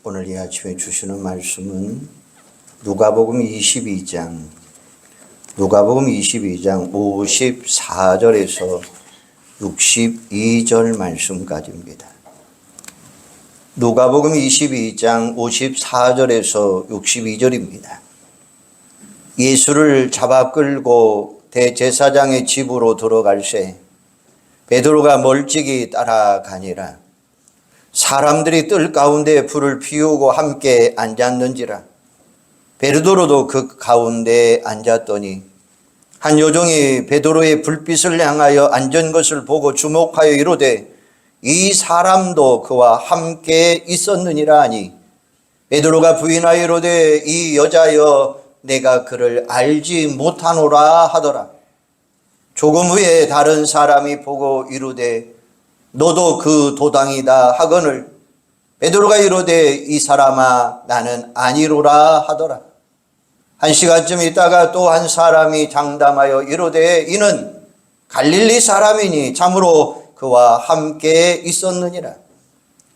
오늘 이 아침에 주시는 말씀은 누가복음 22장 54절에서 62절 말씀까지입니다. 누가복음 22장 54절에서 62절입니다. 예수를 잡아 끌고 대제사장의 집으로 들어갈새 베드로가 멀찍이 따라가니라. 사람들이 뜰 가운데 불을 피우고 함께 앉았는지라. 베드로도 그 가운데에 앉았더니 한 여종이 베드로의 불빛을 향하여 앉은 것을 보고 주목하여 이르되 이 사람도 그와 함께 있었느니라 하니 베드로가 부인하여 이르되 이 여자여 내가 그를 알지 못하노라 하더라. 조금 후에 다른 사람이 보고 이르되 너도 그 도당이다 하거늘 베드로가 이르되 이 사람아 나는 아니로라 하더라. 한 시간쯤 있다가 또 한 사람이 장담하여 이르되 이는 갈릴리 사람이니 참으로 그와 함께 있었느니라.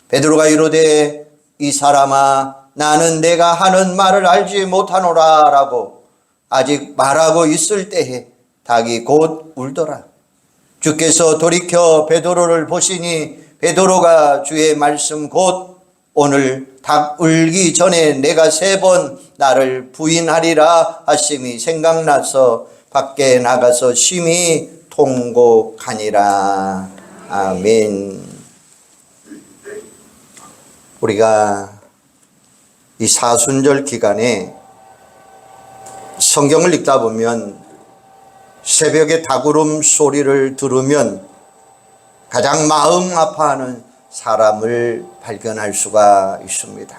베드로가 이르되 이 사람아 나는 내가 하는 말을 알지 못하노라 라고 아직 말하고 있을 때에 닭이 곧 울더라. 주께서 돌이켜 베드로를 보시니 베드로가 주의 말씀 곧 오늘 닭 울기 전에 내가 3번 나를 부인하리라 하심이 생각나서 밖에 나가서 심히 통곡하니라. 아멘. 우리가 이 사순절 기간에 성경을 읽다 보면 새벽에 닭울음 소리를 들으면 가장 마음 아파하는 사람을 발견할 수가 있습니다.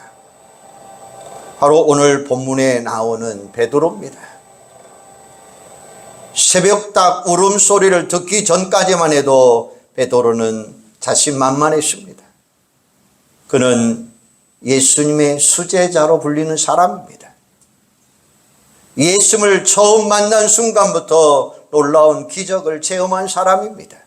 바로 오늘 본문에 나오는 베드로입니다. 새벽 닭 울음소리를 듣기 전까지만 해도 베드로는 자신만만했습니다. 그는 예수님의 수제자로 불리는 사람입니다. 예수님을 처음 만난 순간부터 놀라운 기적을 체험한 사람입니다.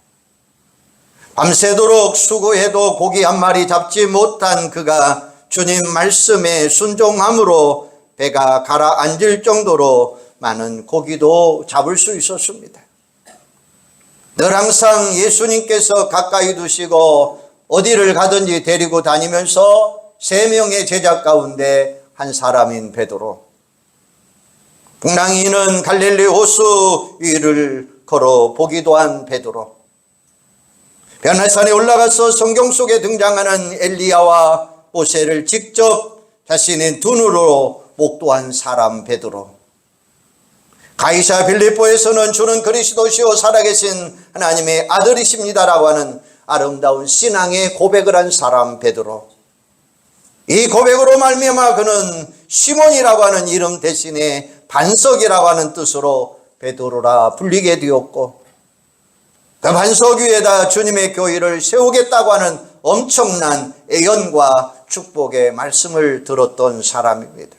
밤새도록 수고해도 고기 한 마리 잡지 못한 그가 주님 말씀에 순종함으로 배가 가라앉을 정도로 많은 고기도 잡을 수 있었습니다. 늘 항상 예수님께서 가까이 두시고 어디를 가든지 데리고 다니면서 3명의 제자 가운데 한 사람인 베드로. 풍랑이는 갈릴리 호수 위를 걸어 보기도 한 베드로. 변화산에 올라가서 성경 속에 등장하는 엘리야와 모세를 직접 자신의 눈으로 목도한 사람 베드로. 가이사 빌립보에서는 주는 그리스도시요 살아계신 하나님의 아들이십니다라고 하는 아름다운 신앙의 고백을 한 사람 베드로. 이 고백으로 말미암아 그는 시몬이라고 하는 이름 대신에 반석이라고 하는 뜻으로 베드로라 불리게 되었고, 그 반석 위에다 주님의 교회를 세우겠다고 하는 엄청난 애연과 축복의 말씀을 들었던 사람입니다.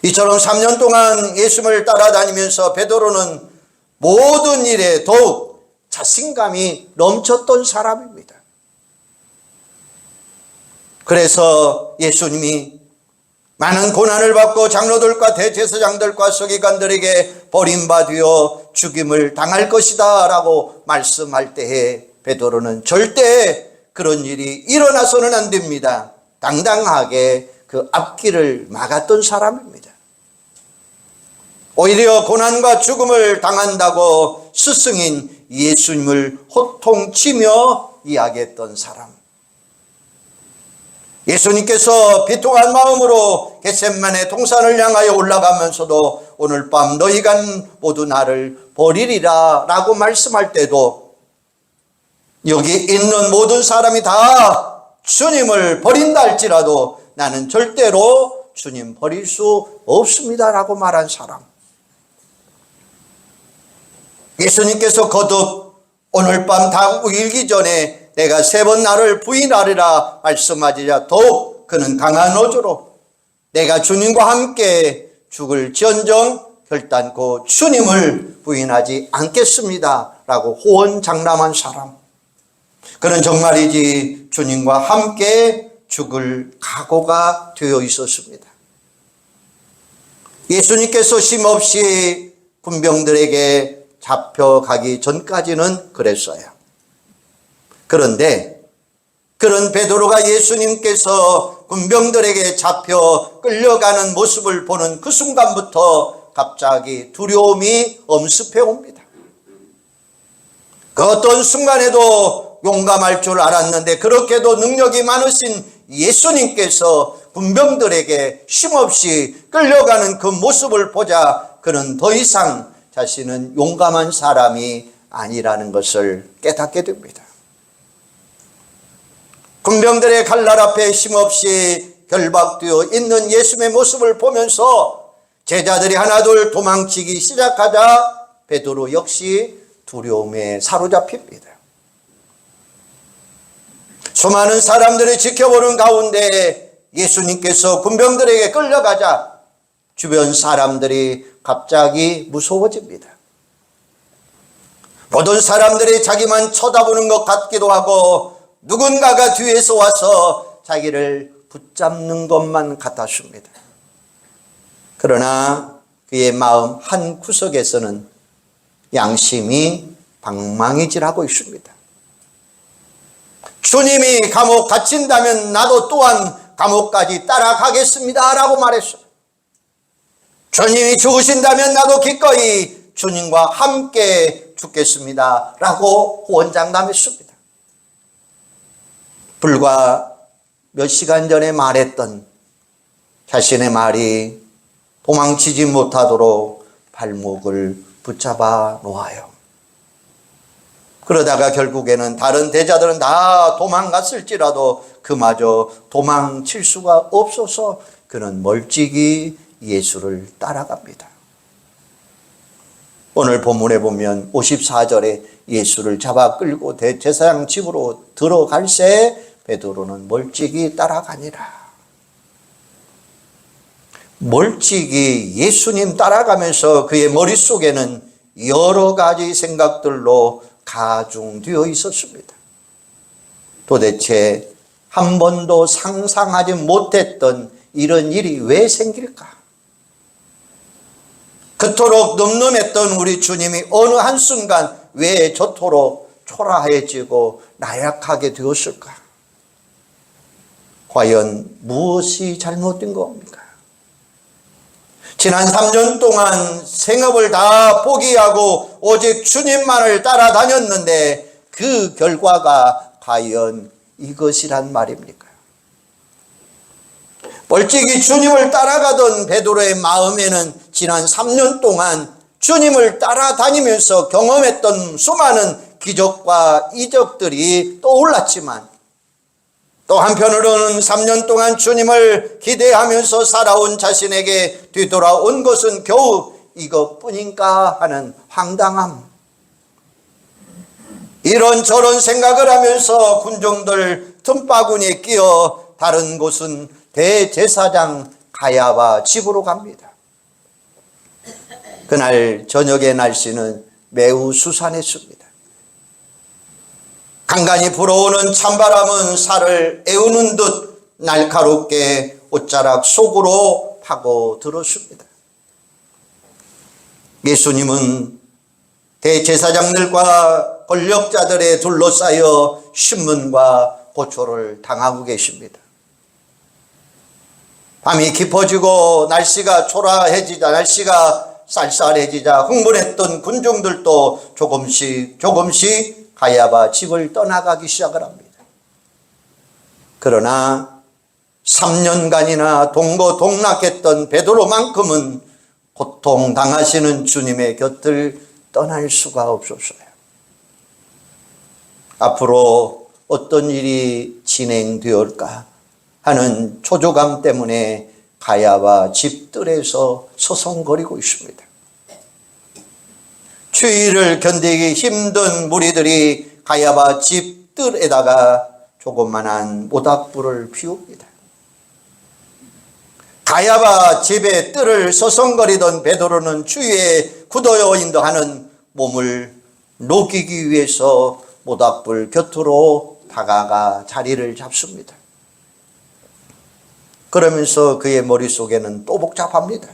이처럼 3년 동안 예수님을 따라다니면서 베드로는 모든 일에 더욱 자신감이 넘쳤던 사람입니다. 그래서 예수님이 많은 고난을 받고 장로들과 대제사장들과 서기관들에게 버림받아 죽임을 당할 것이다 라고 말씀할 때에 베드로는 절대 그런 일이 일어나서는 안 됩니다. 당당하게 그 앞길을 막았던 사람입니다. 오히려 고난과 죽음을 당한다고 스승인 예수님을 호통치며 이야기했던 사람. 예수님께서 비통한 마음으로 겟세마네 동산을 향하여 올라가면서도 오늘 밤 너희가 모두 나를 버리리라 라고 말씀할 때도 여기 있는 모든 사람이 다 주님을 버린다 할지라도 나는 절대로 주님 버릴 수 없습니다 라고 말한 사람. 예수님께서 거듭 오늘 밤 닭 울기 전에 내가 3번 나를 부인하리라 말씀하시자 더욱 그는 강한 어조로 내가 주님과 함께 죽을지언정 결단코 주님을 부인하지 않겠습니다 라고 호언장담한 사람. 그는 정말이지 주님과 함께 죽을 각오가 되어 있었습니다. 예수님께서 쉼없이 군병들에게 잡혀가기 전까지는 그랬어요. 그런데 그런 베드로가 예수님께서 군병들에게 잡혀 끌려가는 모습을 보는 그 순간부터 갑자기 두려움이 엄습해 옵니다. 그 어떤 순간에도 용감할 줄 알았는데 그렇게도 능력이 많으신 예수님께서 군병들에게 쉼없이 끌려가는 그 모습을 보자 그는 더 이상 자신은 용감한 사람이 아니라는 것을 깨닫게 됩니다. 군병들의 칼날 앞에 쉼없이 결박되어 있는 예수님의 모습을 보면서 제자들이 하나둘 도망치기 시작하자 베드로 역시 두려움에 사로잡힙니다. 수많은 사람들이 지켜보는 가운데 예수님께서 군병들에게 끌려가자 주변 사람들이 갑자기 무서워집니다. 모든 사람들이 자기만 쳐다보는 것 같기도 하고 누군가가 뒤에서 와서 자기를 붙잡는 것만 같았습니다. 그러나 그의 마음 한 구석에서는 양심이 방망이질하고 있습니다. 주님이 감옥 갇힌다면 나도 또한 감옥까지 따라가겠습니다 라고 말했어요. 주님이 죽으신다면 나도 기꺼이 주님과 함께 죽겠습니다 라고 호언장담했습니다. 불과 몇 시간 전에 말했던 자신의 말이 도망치지 못하도록 발목을 붙잡아 놓아요. 그러다가 결국에는 다른 대자들은 다 도망갔을지라도 그마저 도망칠 수가 없어서 그는 멀찍이 예수를 따라갑니다. 오늘 본문에 보면 54절에 예수를 잡아 끌고 대제사장 집으로 들어갈새 베드로는 멀찍이 따라가니라. 멀찍이 예수님 따라가면서 그의 머릿속에는 여러 가지 생각들로 가중되어 있었습니다. 도대체 한 번도 상상하지 못했던 이런 일이 왜 생길까? 그토록 늠름했던 우리 주님이 어느 한순간 왜 저토록 초라해지고 나약하게 되었을까? 과연 무엇이 잘못된 겁니까? 지난 3년 동안 생업을 다 포기하고 오직 주님만을 따라다녔는데 그 결과가 과연 이것이란 말입니까? 멀찍이 주님을 따라가던 베드로의 마음에는 지난 3년 동안 주님을 따라다니면서 경험했던 수많은 기적과 이적들이 떠올랐지만 또 한편으로는 3년 동안 주님을 기대하면서 살아온 자신에게 뒤돌아온 것은 겨우 이것뿐인가 하는 황당함, 이런저런 생각을 하면서 군중들 틈바구니에 끼어 다른 곳은 대제사장 가야바 집으로 갑니다. 그날 저녁의 날씨는 매우 수산했습니다. 간간히 불어오는 찬바람은 살을 에우는 듯 날카롭게 옷자락 속으로 파고 들었습니다. 예수님은 대제사장들과 권력자들에 둘러싸여 신문과 고초를 당하고 계십니다. 밤이 깊어지고 날씨가 초라해지자, 날씨가 쌀쌀해지자 흥분했던 군중들도 조금씩 가야바 집을 떠나가기 시작을 합니다. 그러나 3년간이나 동고동락했던 베드로만큼은 고통당하시는 주님의 곁을 떠날 수가 없었어요. 앞으로 어떤 일이 진행되었을까 하는 초조감 때문에 가야바 집들에서 서성거리고 있습니다. 추위를 견디기 힘든 무리들이 가야바 집들에다가 조그만한 모닥불을 피웁니다. 가야바 집의 뜰을 서성거리던 베드로는 추위에 굳어요 인도하는 몸을 녹이기 위해서 모닥불 곁으로 다가가 자리를 잡습니다. 그러면서 그의 머릿속에는 또 복잡합니다.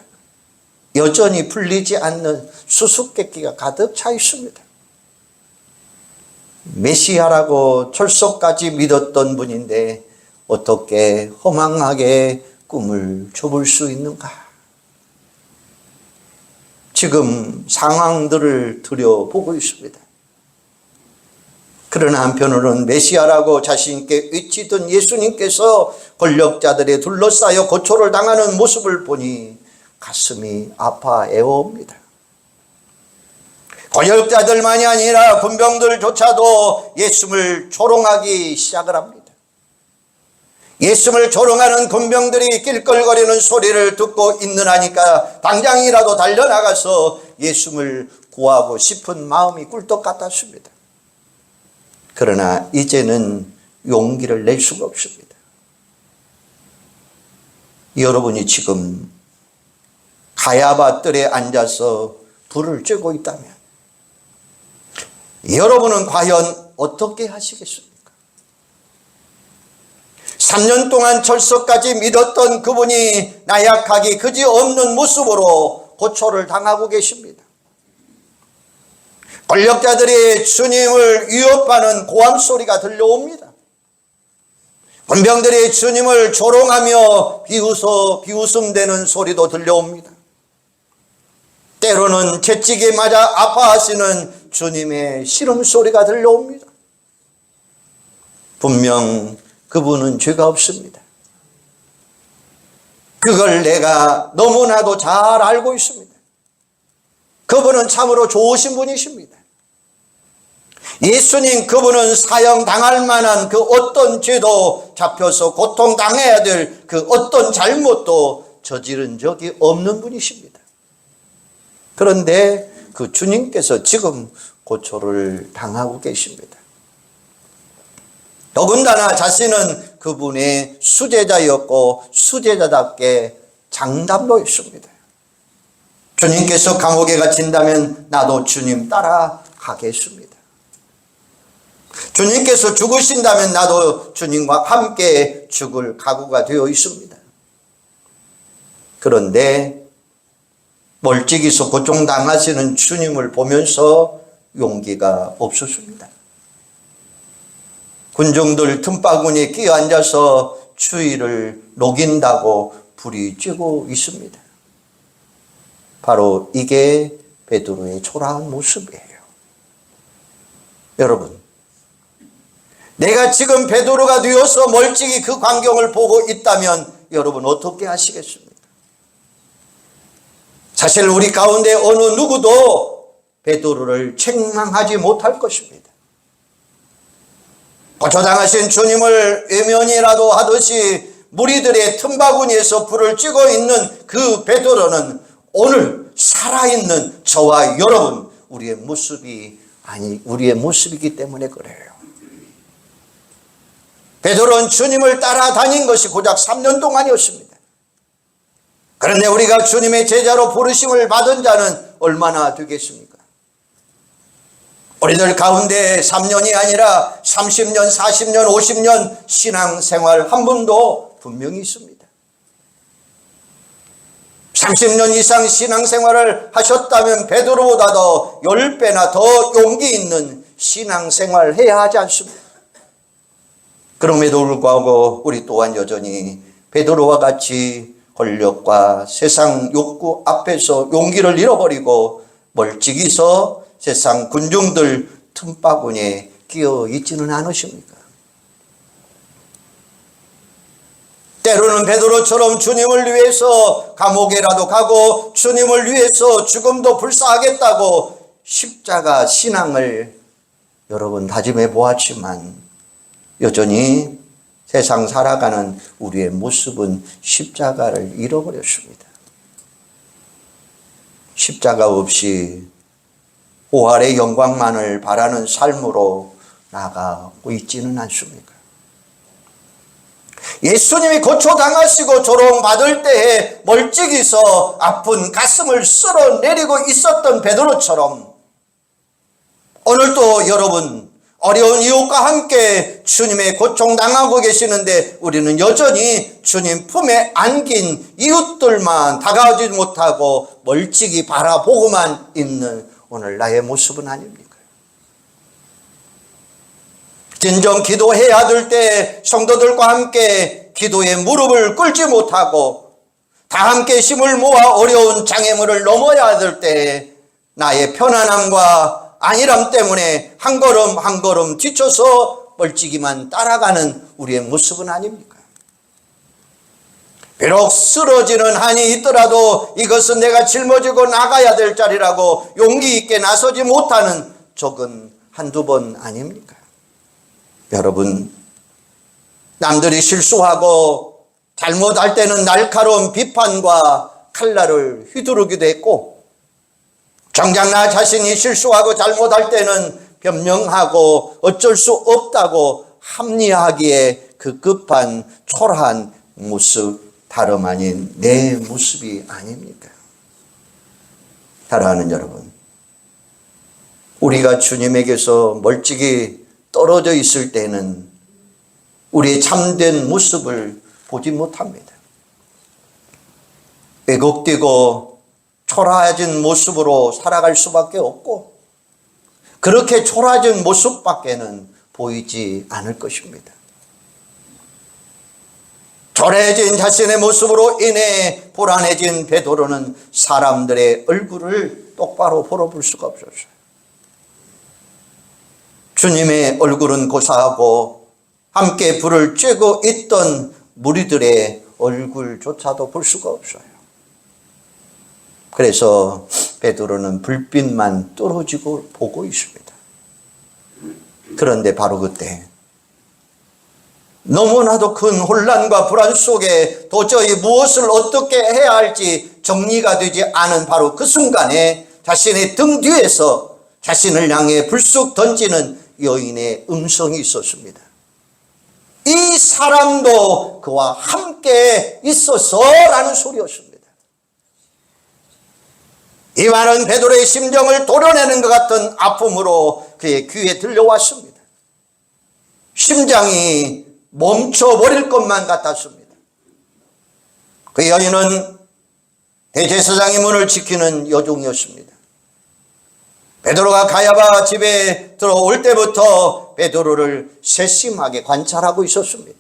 여전히 풀리지 않는 수수께끼가 가득 차 있습니다. 메시아라고 철석까지 믿었던 분인데 어떻게 허망하게 꿈을 좁을 수 있는가? 지금 상황들을 들여보고 있습니다. 그러나 한편으로는 메시아라고 자신있게 외치던 예수님께서 권력자들에 둘러싸여 고초를 당하는 모습을 보니 가슴이 아파 애워옵니다. 권력자들만이 아니라 군병들조차도 예수를 조롱하기 시작을 합니다. 예수를 조롱하는 군병들이 낄끌거리는 소리를 듣고 있느라니까 당장이라도 달려나가서 예수를 구하고 싶은 마음이 꿀떡 같았습니다. 그러나 이제는 용기를 낼 수가 없습니다. 여러분이 지금 가야바 뜰에 앉아서 불을 쬐고 있다면 여러분은 과연 어떻게 하시겠습니까? 3년 동안 철석까지 믿었던 그분이 나약하기 그지없는 모습으로 고초를 당하고 계십니다. 권력자들이 주님을 위협하는 고함 소리가 들려옵니다. 군병들이 주님을 조롱하며 비웃음대는 소리도 들려옵니다. 때로는 채찍에 맞아 아파하시는 주님의 시름소리가 들려옵니다. 분명 그분은 죄가 없습니다. 그걸 내가 너무나도 잘 알고 있습니다. 그분은 참으로 좋으신 분이십니다. 예수님, 그분은 사형당할 만한 그 어떤 죄도 잡혀서 고통당해야 될 그 어떤 잘못도 저지른 적이 없는 분이십니다. 그런데 그 주님께서 지금 고초를 당하고 계십니다. 더군다나 자신은 그분의 수제자였고 수제자답게 장담도 했습니다. 주님께서 감옥에 갇힌다면 나도 주님 따라 가겠습니다. 주님께서 죽으신다면 나도 주님과 함께 죽을 각오가 되어 있습니다. 그런데 멀찍이서 고통당하시는 주님을 보면서 용기가 없었습니다. 군중들 틈바구니에 끼어앉아서 추위를 녹인다고 불이 쬐고 있습니다. 바로 이게 베드로의 초라한 모습이에요. 여러분, 내가 지금 베드로가 되어서 멀찍이 그 광경을 보고 있다면 여러분 어떻게 하시겠습니까? 사실 우리 가운데 어느 누구도 베드로를 책망하지 못할 것입니다. 고초당하신 주님을 외면이라도 하듯이 무리들의 틈바구니에서 불을 쬐고 있는 그 베드로는 오늘 살아있는 저와 여러분, 우리의 모습이기 때문에 그래요. 베드로는 주님을 따라다닌 것이 고작 3년 동안이었습니다. 그런데 우리가 주님의 제자로 부르심을 받은 자는 얼마나 되겠습니까? 우리들 가운데 3년이 아니라 30년, 40년, 50년 신앙생활 한 분도 분명히 있습니다. 30년 이상 신앙생활을 하셨다면 베드로보다도 10배나 더 용기 있는 신앙생활을 해야 하지 않습니까? 그럼에도 불구하고 우리 또한 여전히 베드로와 같이 권력과 세상 욕구 앞에서 용기를 잃어버리고 멀찍이서 세상 군중들 틈바구니에 끼어 있지는 않으십니까? 때로는 베드로처럼 주님을 위해서 감옥에라도 가고 주님을 위해서 죽음도 불사하겠다고 십자가 신앙을 여러분 다짐해 보았지만 여전히 세상 살아가는 우리의 모습은 십자가를 잃어버렸습니다. 십자가 없이 부활의 영광만을 바라는 삶으로 나아가고 있지는 않습니까? 예수님이 고초당하시고 조롱받을 때에 멀찍이서 아픈 가슴을 쓸어내리고 있었던 베드로처럼 오늘도 여러분 어려운 이웃과 함께 주님의 고통당하고 계시는데 우리는 여전히 주님 품에 안긴 이웃들만 다가오지 못하고 멀찍이 바라보고만 있는 오늘 나의 모습은 아닙니까? 진정 기도해야 될 때 성도들과 함께 기도의 무릎을 꿇지 못하고 다 함께 힘을 모아 어려운 장애물을 넘어야 될 때 나의 편안함과 안일함 때문에 한 걸음 한 걸음 뒤쳐서 멀찍이만 따라가는 우리의 모습은 아닙니까? 비록 쓰러지는 한이 있더라도 이것은 내가 짊어지고 나가야 될 자리라고 용기 있게 나서지 못하는 적은 한두 번 아닙니까? 여러분, 남들이 실수하고 잘못할 때는 날카로운 비판과 칼날을 휘두르기도 했고, 정작 나 자신이 실수하고 잘못할 때는 변명하고 어쩔 수 없다고 합리화하기에 그 급한 초라한 모습, 다름 아닌 내 모습이 아닙니까? 사랑하는 여러분, 우리가 주님에게서 멀찍이 떨어져 있을 때는 우리의 참된 모습을 보지 못합니다. 왜곡되고 초라해진 모습으로 살아갈 수밖에 없고 그렇게 초라해진 모습밖에는 보이지 않을 것입니다. 초라해진 자신의 모습으로 인해 불안해진 베드로는 사람들의 얼굴을 똑바로 바라볼 수가 없었어요. 주님의 얼굴은 고사하고 함께 불을 쬐고 있던 무리들의 얼굴조차도 볼 수가 없어요. 그래서 베드로는 불빛만 떨어지고 보고 있습니다. 그런데 바로 그때 너무나도 큰 혼란과 불안 속에 도저히 무엇을 어떻게 해야 할지 정리가 되지 않은 바로 그 순간에 자신의 등 뒤에서 자신을 향해 불쑥 던지는 여인의 음성이 있었습니다. 이 사람도 그와 함께 있어서 라는 소리였습니다. 이 말은 베드로의 심정을 도려내는 것 같은 아픔으로 그의 귀에 들려왔습니다. 심장이 멈춰버릴 것만 같았습니다. 그 여인은 대제사장의 문을 지키는 여종이었습니다. 베드로가 가야바 집에 들어올 때부터 베드로를 세심하게 관찰하고 있었습니다.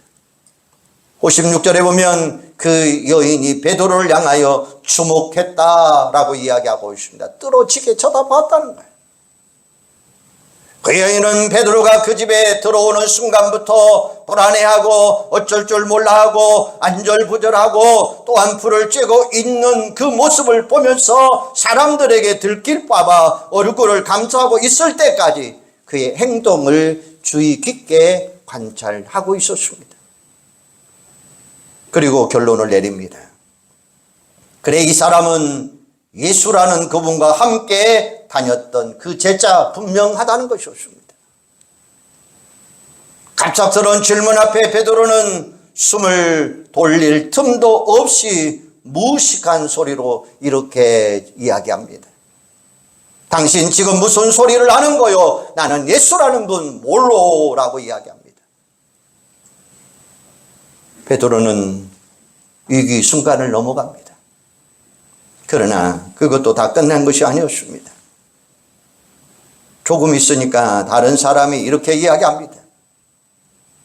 56절에 보면 그 여인이 베드로를 향하여 주목했다라고 이야기하고 있습니다. 뚫어지게 쳐다봤다는 거예요. 그 여인은 베드로가 그 집에 들어오는 순간부터 불안해하고 어쩔 줄 몰라하고 안절부절하고 또한 불을 쬐고 있는 그 모습을 보면서 사람들에게 들킬까봐 얼굴을 감싸고 있을 때까지 그의 행동을 주의 깊게 관찰하고 있었습니다. 그리고 결론을 내립니다. 그래, 이 사람은 예수라는 그분과 함께 다녔던 그 제자 분명하다는 것이었습니다. 갑작스러운 질문 앞에 베드로는 숨을 돌릴 틈도 없이 무식한 소리로 이렇게 이야기합니다. 당신 지금 무슨 소리를 하는 거요? 나는 예수라는 분 몰로라고 이야기합니다. 베드로는 위기 순간을 넘어갑니다. 그러나 그것도 다 끝난 것이 아니었습니다. 조금 있으니까 다른 사람이 이렇게 이야기합니다.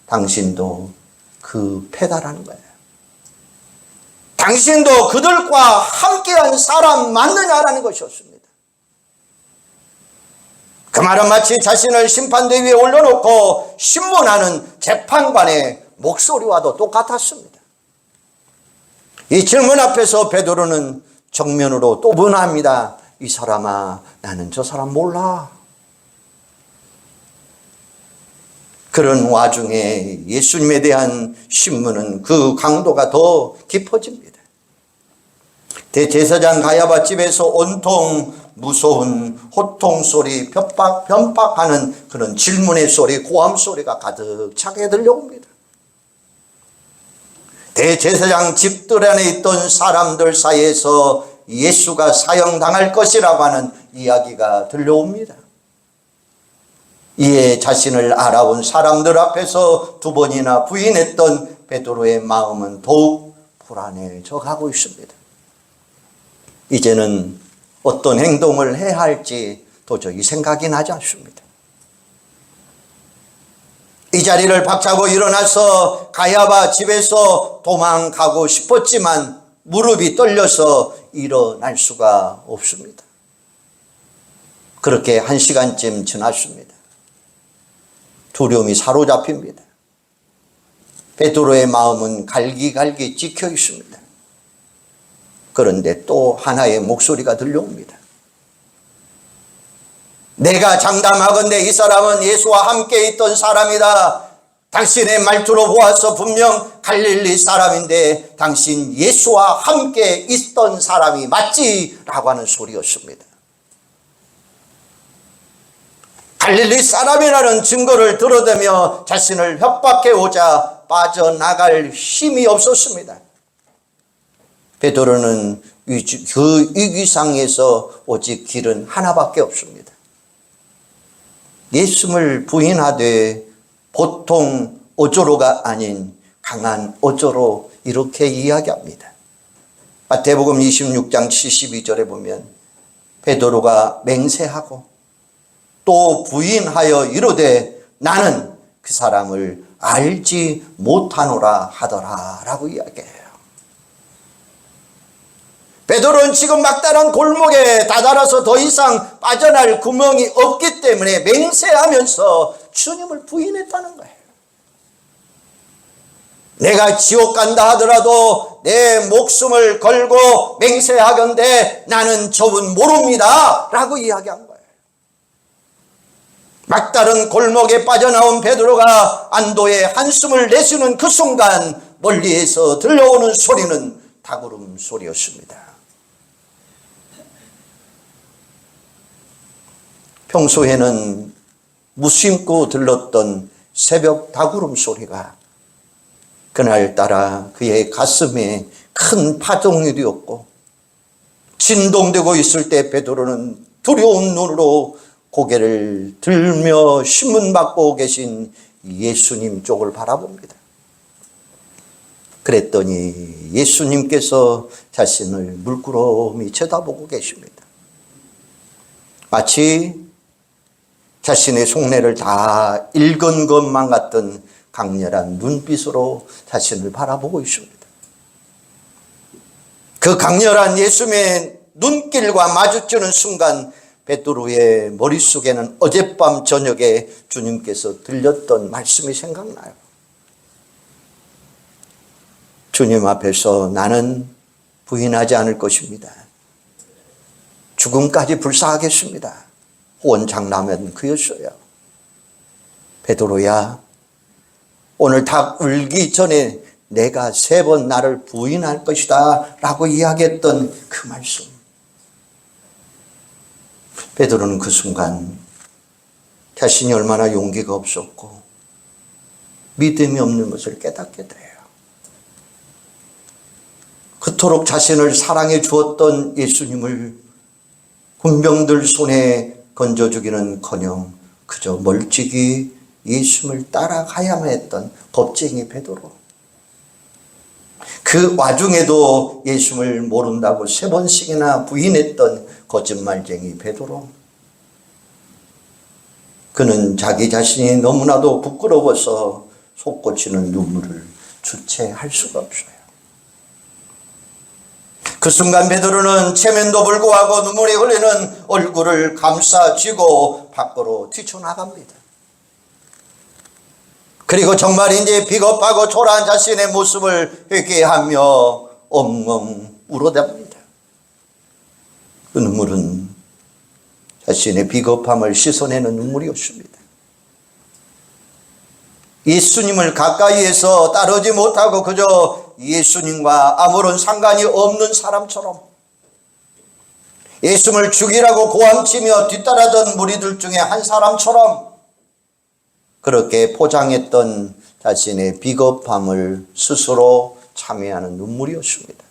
당신도 그 패다라는 거예요. 당신도 그들과 함께한 사람 맞느냐라는 것이었습니다. 그 말은 마치 자신을 심판대 위에 올려놓고 신문하는 재판관의 목소리와도 똑같았습니다. 이 질문 앞에서 베드로는 정면으로 또 문합니다. 이 사람아, 나는 저 사람 몰라. 그런 와중에 예수님에 대한 신문은 그 강도가 더 깊어집니다. 대제사장 가야바 집에서 온통 무서운 호통 소리, 변박하는 그런 질문의 소리, 고함 소리가 가득 차게 들려옵니다. 대제사장 집들 안에 있던 사람들 사이에서 예수가 사형당할 것이라고 하는 이야기가 들려옵니다. 이에 자신을 알아온 사람들 앞에서 두 번이나 부인했던 베드로의 마음은 더욱 불안해져 가고 있습니다. 이제는 어떤 행동을 해야 할지 도저히 생각이 나지 않습니다. 이 자리를 박차고 일어나서 가야바 집에서 도망가고 싶었지만 무릎이 떨려서 일어날 수가 없습니다. 그렇게 1시간쯤 지났습니다. 두려움이 사로잡힙니다. 베드로의 마음은 갈기갈기 찍혀 있습니다. 그런데 또 하나의 목소리가 들려옵니다. 내가 장담하건대 이 사람은 예수와 함께 있던 사람이다. 당신의 말투로 보아서 분명 갈릴리 사람인데 당신 예수와 함께 있던 사람이 맞지? 라고 하는 소리였습니다. 갈릴리 사람이라는 증거를 들어대며 자신을 협박해 오자 빠져나갈 힘이 없었습니다. 베드로는 그 위기상에서 오직 길은 하나밖에 없습니다. 예수를 부인하되 보통 어조로가 아닌 강한 어조로 이렇게 이야기합니다. 마태복음 26장 72절에 보면 베드로가 맹세하고 또 부인하여 이르되 나는 그 사람을 알지 못하노라 하더라 라고 이야기해요. 베드로는 지금 막다른 골목에 다다라서 더 이상 빠져날 구멍이 없기 때문에 맹세하면서 주님을 부인했다는 거예요. 내가 지옥 간다 하더라도 내 목숨을 걸고 맹세하건대 나는 저분 모릅니다 라고 이야기한 거예요. 막다른 골목에 빠져나온 베드로가 안도의 한숨을 내쉬는 그 순간 멀리에서 들려오는 소리는 닭울음 소리였습니다. 평소에는 무심코 들렀던 새벽 닭울음 소리가 그날따라 그의 가슴에 큰 파동이 되었고 진동되고 있을 때 베드로는 두려운 눈으로 고개를 들며 신문받고 계신 예수님 쪽을 바라봅니다. 그랬더니 예수님께서 자신을 물끄러미 쳐다보고 계십니다. 마치 자신의 속내를 다 읽은 것만 같던 강렬한 눈빛으로 자신을 바라보고 있습니다. 그 강렬한 예수님의 눈길과 마주치는 순간 베드로의 머릿속에는 어젯밤 저녁에 주님께서 들렸던 말씀이 생각나요. 주님 앞에서 나는 부인하지 않을 것입니다. 죽음까지 불사하겠습니다. 원장라면 그였어요. 베드로야, 오늘 닭 울기 전에 내가 3번 나를 부인할 것이다 라고 이야기했던 그 말씀. 베드로는 그 순간 자신이 얼마나 용기가 없었고 믿음이 없는 것을 깨닫게 돼요. 그토록 자신을 사랑해 주었던 예수님을 군병들 손에 건져주기는커녕 그저 멀찍이 예수님을 따라가야만 했던 겁쟁이 베드로. 그 와중에도 예수님을 모른다고 3번씩이나 부인했던 거짓말쟁이 베드로. 그는 자기 자신이 너무나도 부끄러워서 솟구치는 눈물을 주체할 수가 없어요. 그 순간 베드로는 체면도 불구하고 눈물이 흘리는 얼굴을 감싸쥐고 밖으로 뛰쳐나갑니다. 그리고 정말 이제 비겁하고 초라한 자신의 모습을 회개하며 엉엉 울어댑니다. 그 눈물은 자신의 비겁함을 씻어내는 눈물이었습니다. 예수님을 가까이에서 따르지 못하고 그저 예수님과 아무런 상관이 없는 사람처럼 예수님을 죽이라고 고함치며 뒤따라던 무리들 중에 한 사람처럼 그렇게 포장했던 자신의 비겁함을 스스로 참여하는 눈물이었습니다.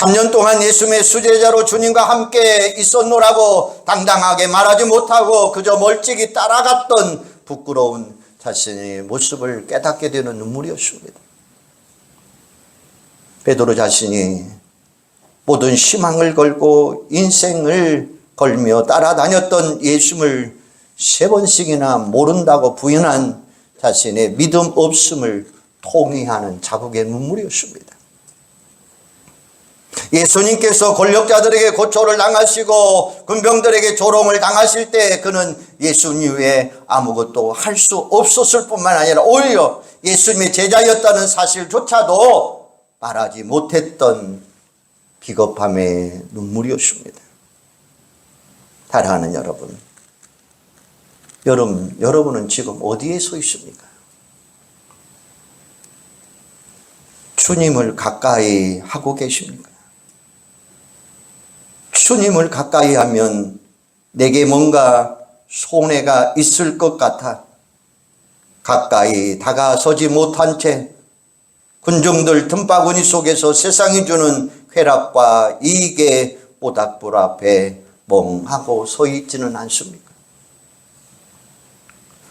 3년 동안 예수님의 수제자로 주님과 함께 있었노라고 당당하게 말하지 못하고 그저 멀찍이 따라갔던 부끄러운 자신의 모습을 깨닫게 되는 눈물이었습니다. 베드로 자신이 모든 희망을 걸고 인생을 걸며 따라다녔던 예수님을 3번씩이나 모른다고 부인한 자신의 믿음 없음을 통회하는 자국의 눈물이었습니다. 예수님께서 권력자들에게 고초를 당하시고 군병들에게 조롱을 당하실 때 그는 예수님 외에 아무것도 할 수 없었을 뿐만 아니라 오히려 예수님의 제자였다는 사실조차도 말하지 못했던 비겁함의 눈물이었습니다. 사랑하는 여러분은 지금 어디에 서 있습니까? 주님을 가까이 하고 계십니까? 주님을 가까이 하면 내게 뭔가 손해가 있을 것 같아 가까이 다가서지 못한 채 군중들 틈바구니 속에서 세상이 주는 쾌락과 이익의 모닥불 앞에 멍하고 서 있지는 않습니까?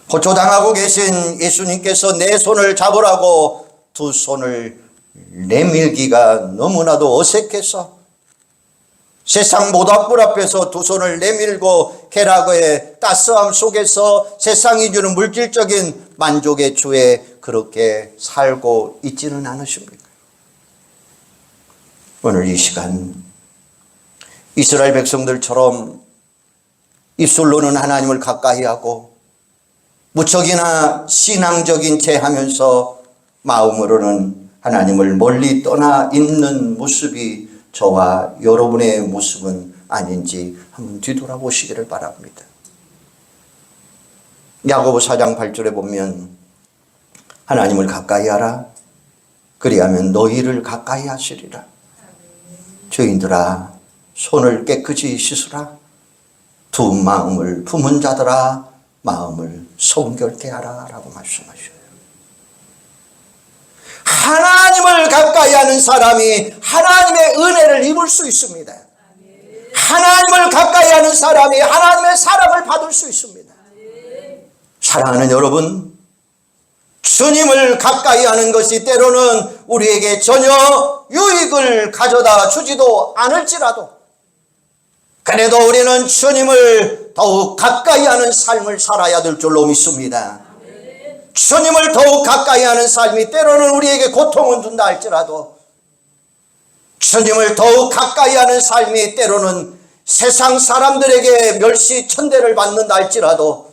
고초당하고 계신 예수님께서 내 손을 잡으라고 두 손을 내밀기가 너무나도 어색해서 세상 모닥불 앞에서 두 손을 내밀고 쾌락의 따스함 속에서 세상이 주는 물질적인 만족의 주에 그렇게 살고 있지는 않으십니까? 오늘 이 시간 이스라엘 백성들처럼 입술로는 하나님을 가까이 하고 무척이나 신앙적인 채 하면서 마음으로는 하나님을 멀리 떠나 있는 모습이 저와 여러분의 모습은 아닌지 한번 뒤돌아보시기를 바랍니다. 야고보 4장 8절에 보면 하나님을 가까이 하라. 그리하면 너희를 가까이 하시리라. 죄인들아 손을 깨끗이 씻으라. 두 마음을 품은 자들아 마음을 성결케 하라 라고 말씀하셔요. 하나님을 가까이 하는 사람이 하나님의 은혜를 입을 수 있습니다. 하나님을 가까이 하는 사람이 하나님의 사랑을 받을 수 있습니다. 사랑하는 여러분, 주님을 가까이 하는 것이 때로는 우리에게 전혀 유익을 가져다 주지도 않을지라도 그래도 우리는 주님을 더욱 가까이 하는 삶을 살아야 될 줄로 믿습니다. 주님을 더욱 가까이 하는 삶이 때로는 우리에게 고통을 준다 할지라도 주님을 더욱 가까이 하는 삶이 때로는 세상 사람들에게 멸시천대를 받는다 할지라도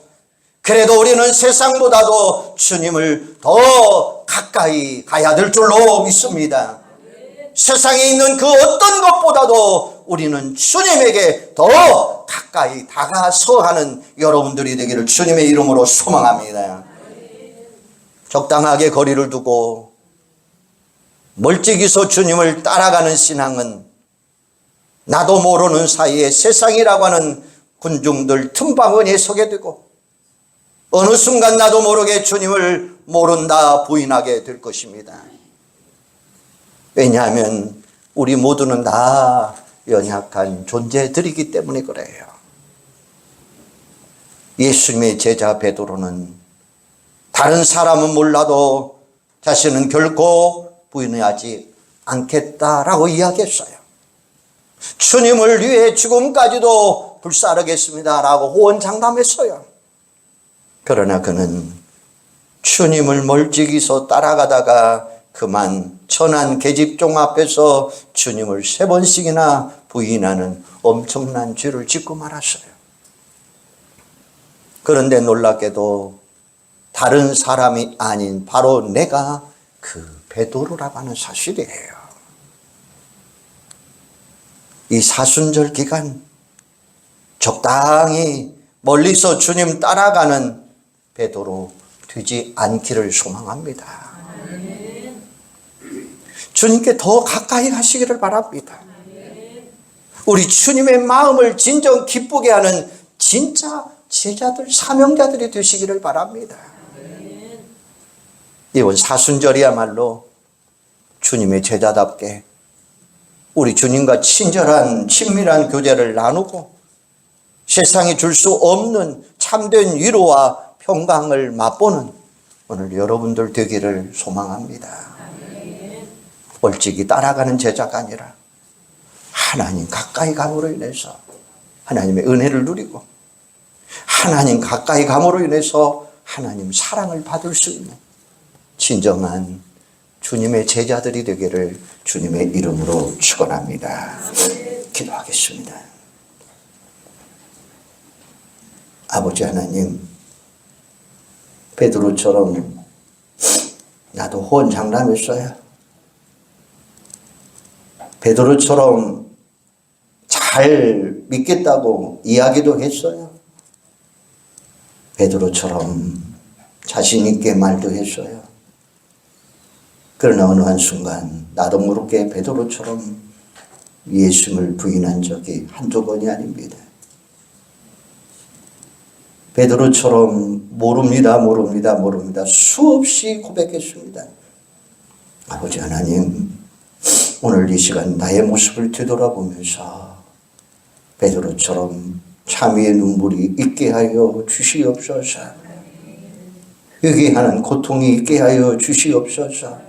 그래도 우리는 세상보다도 주님을 더 가까이 가야 될 줄로 믿습니다. 세상에 있는 그 어떤 것보다도 우리는 주님에게 더 가까이 다가서 하는 여러분들이 되기를 주님의 이름으로 소망합니다. 적당하게 거리를 두고 멀찍이서 주님을 따라가는 신앙은 나도 모르는 사이에 세상이라고 하는 군중들 틈바구니에 서게 되고 어느 순간 나도 모르게 주님을 모른다 부인하게 될 것입니다. 왜냐하면 우리 모두는 다 연약한 존재들이기 때문에 그래요. 예수님의 제자 베드로는 다른 사람은 몰라도 자신은 결코 부인하지 않겠다라고 이야기했어요. 주님을 위해 죽음까지도 불사르겠습니다라고 호언장담했어요. 그러나 그는 주님을 멀찍이서 따라가다가 그만 천한 계집종 앞에서 주님을 3번씩이나 부인하는 엄청난 죄를 짓고 말았어요. 그런데 놀랍게도 다른 사람이 아닌 바로 내가 그 베드로라고 하는 사실이에요. 이 사순절 기간 적당히 멀리서 주님 따라가는 베드로 되지 않기를 소망합니다. 주님께 더 가까이 가시기를 바랍니다. 우리 주님의 마음을 진정 기쁘게 하는 진짜 제자들, 사명자들이 되시기를 바랍니다. 이번 사순절이야말로 주님의 제자답게 우리 주님과 친절한 친밀한 교제를 나누고 세상이 줄 수 없는 참된 위로와 평강을 맛보는 오늘 여러분들 되기를 소망합니다. 멀찍이 따라가는 제자가 아니라 하나님 가까이 감으로 인해서 하나님의 은혜를 누리고 하나님 가까이 감으로 인해서 하나님 사랑을 받을 수 있는 진정한 주님의 제자들이 되기를 주님의 이름으로 축원합니다. 기도하겠습니다. 아버지 하나님, 베드로처럼 나도 호언장담했어요. 베드로처럼 잘 믿겠다고 이야기도 했어요. 베드로처럼 자신 있게 말도 했어요. 그러나 어느 한순간 나도 모르게 베드로처럼 예수님을 부인한 적이 한두 번이 아닙니다. 베드로처럼 모릅니다 수없이 고백했습니다. 아버지 하나님, 오늘 이 시간 나의 모습을 되돌아보면서 베드로처럼 참회의 눈물이 있게 하여 주시옵소서. 회개하는 고통이 있게 하여 주시옵소서.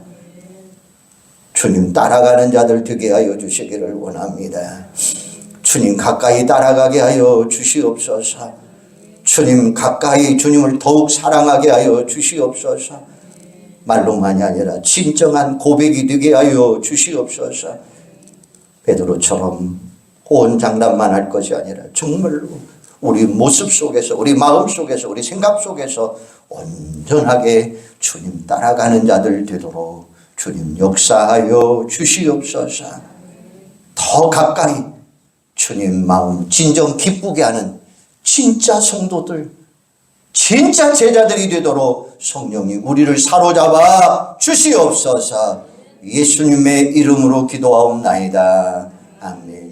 주님 따라가는 자들 되게 하여 주시기를 원합니다. 주님 가까이 따라가게 하여 주시옵소서. 주님 가까이 주님을 더욱 사랑하게 하여 주시옵소서. 말로만이 아니라 진정한 고백이 되게 하여 주시옵소서. 베드로처럼 호언장담만 할 것이 아니라 정말로 우리 모습 속에서, 우리 마음 속에서, 우리 생각 속에서 온전하게 주님 따라가는 자들 되도록 주님 역사하여 주시옵소서. 더 가까이 주님 마음 진정 기쁘게 하는 진짜 성도들, 진짜 제자들이 되도록 성령이 우리를 사로잡아 주시옵소서. 예수님의 이름으로 기도하옵나이다. 아멘.